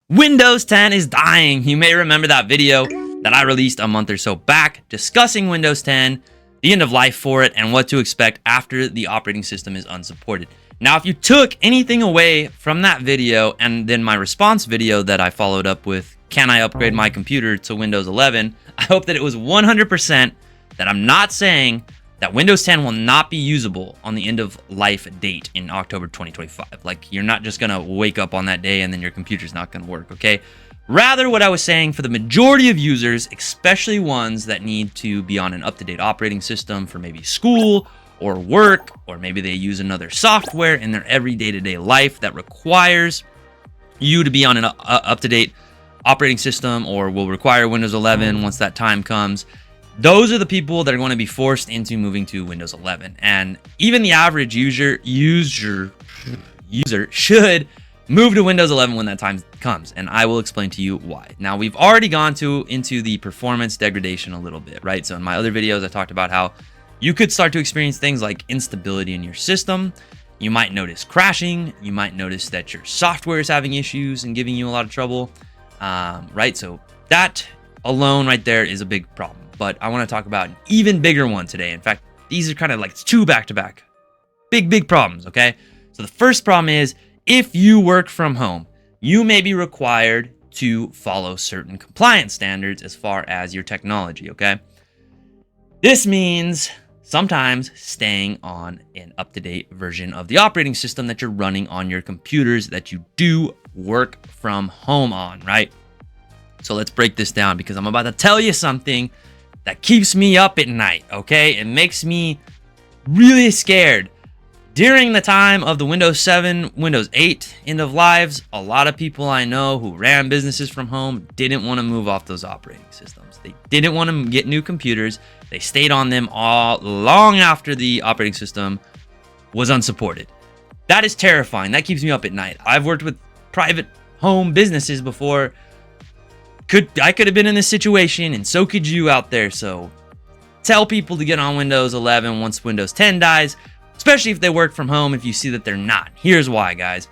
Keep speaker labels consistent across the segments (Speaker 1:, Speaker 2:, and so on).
Speaker 1: Windows 10 is dying. You may remember that video that I released a month or so back discussing Windows 10, the end of life for it, and what to expect after the operating system is unsupported. Now, if you took anything away from that video and then my response video that I followed up with, can I upgrade my computer to Windows 11? I hope that it was 100% that I'm not saying that Windows 10 will not be usable on the end of life date in October 2025. Like, you're not just gonna wake up on that day and then your computer's not gonna work, okay? Rather, what I was saying, for the majority of users, especially ones that need to be on an up-to-date operating system for maybe school or work, or maybe they use another software in their every day-to-day life that requires you to be on an up-to-date operating system, or will require Windows 11 once that time comes. Those are the people that are going to be forced into moving to Windows 11. And even the average user should move to Windows 11 when that time comes. And I will explain to you why. Now, we've already gone into the performance degradation a little bit, right? So in my other videos, I talked about how you could start to experience things like instability in your system. You might notice crashing. You might notice that your software is having issues and giving you a lot of trouble, right? So that alone right there is a big problem. But I want to talk about an even bigger one today. In fact, these are kind of like two back-to-back. Big problems, okay? So the first problem is, if you work from home, you may be required to follow certain compliance standards as far as your technology, okay? This means sometimes staying on an up-to-date version of the operating system that you're running on your computers that you do work from home on, right? So let's break this down, because I'm about to tell you something that keeps me up at night, okay? It makes me really scared. During the time of the Windows 7, Windows 8 end of lives, a lot of people I know who ran businesses from home didn't want to move off those operating systems. They didn't want to get new computers. They stayed on them all long after the operating system was unsupported. That is terrifying. That keeps me up at night. I've worked with private home businesses before. I could have been in this situation, and so could you out there. So tell people to get on Windows 11 once Windows 10 dies, especially if they work from home. If you see that they're not, here's why, guys.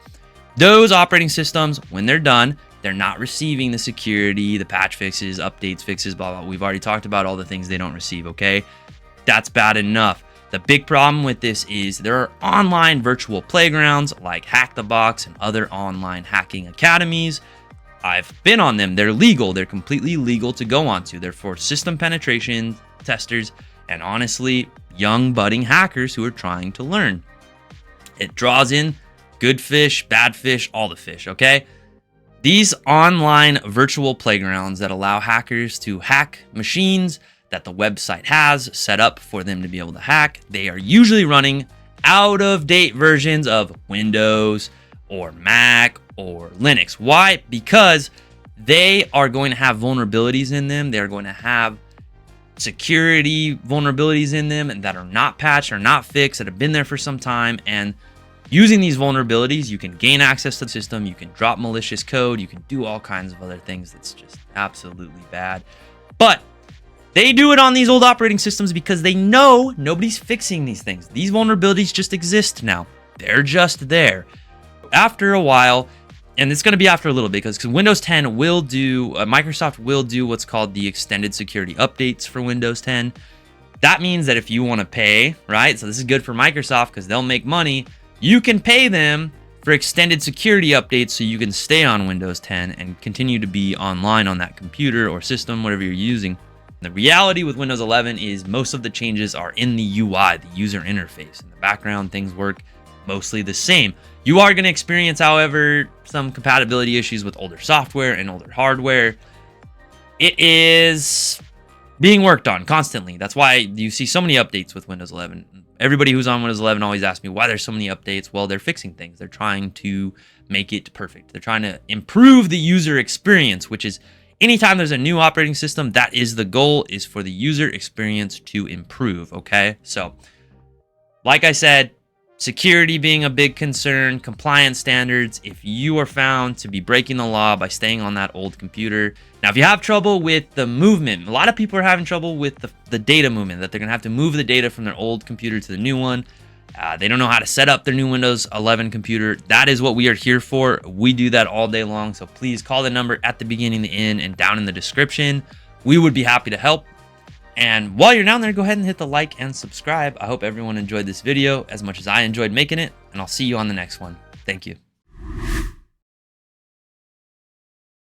Speaker 1: Those operating systems, when they're done, they're not receiving the security, the patch fixes, updates, fixes, blah, blah. We've already talked about all the things they don't receive, okay? That's bad enough. The big problem with this is there are online virtual playgrounds like Hack the Box and other online hacking academies. I've been on them. They're legal. They're completely legal to go onto. They're for system penetration testers and, honestly, young budding hackers who are trying to learn. It draws in good fish, bad fish, all the fish, okay? These online virtual playgrounds that allow hackers to hack machines that the website has set up for them to be able to hack, they are usually running out-of-date versions of Windows or Mac or Linux. Why? Because they are going to have vulnerabilities in them. They're going to have security vulnerabilities in them and that are not patched or not fixed, that have been there for some time. And using these vulnerabilities, you can gain access to the system, you can drop malicious code, you can do all kinds of other things that's just absolutely bad. But they do it on these old operating systems because they know nobody's fixing these things. These vulnerabilities just exist now. They're just there. After a while, and it's going to be after a little bit, because Windows 10 will do, Microsoft will do what's called the extended security updates for Windows 10. That means that if you want to pay, right? So this is good for Microsoft because they'll make money. You can pay them for extended security updates so you can stay on Windows 10 and continue to be online on that computer or system, whatever you're using. The reality with Windows 11 is most of the changes are in the UI, the user interface. In the background, things work mostly the same. You are going to experience, however, some compatibility issues with older software and older hardware. It is being worked on constantly. That's why you see so many updates with Windows 11. Everybody who's on Windows 11 always asks me why there's so many updates. Well, they're fixing things. They're trying to make it perfect. They're trying to improve the user experience, which is anytime there's a new operating system, that is the goal, is for the user experience to improve, okay? So, like I said, security being a big concern, compliance standards. If you are found to be breaking the law by staying on that old computer. Now, if you have trouble with the movement, a lot of people are having trouble with the data movement, that they're going to have to move the data from their old computer to the new one. They don't know how to set up their new Windows 11 computer. That is what we are here for. We do that all day long. So please call the number at the beginning, the end, and down in the description. We would be happy to help. And while you're down there, go ahead and hit the like and subscribe. I hope everyone enjoyed this video as much as I enjoyed making it, and I'll see you on the next one. Thank you.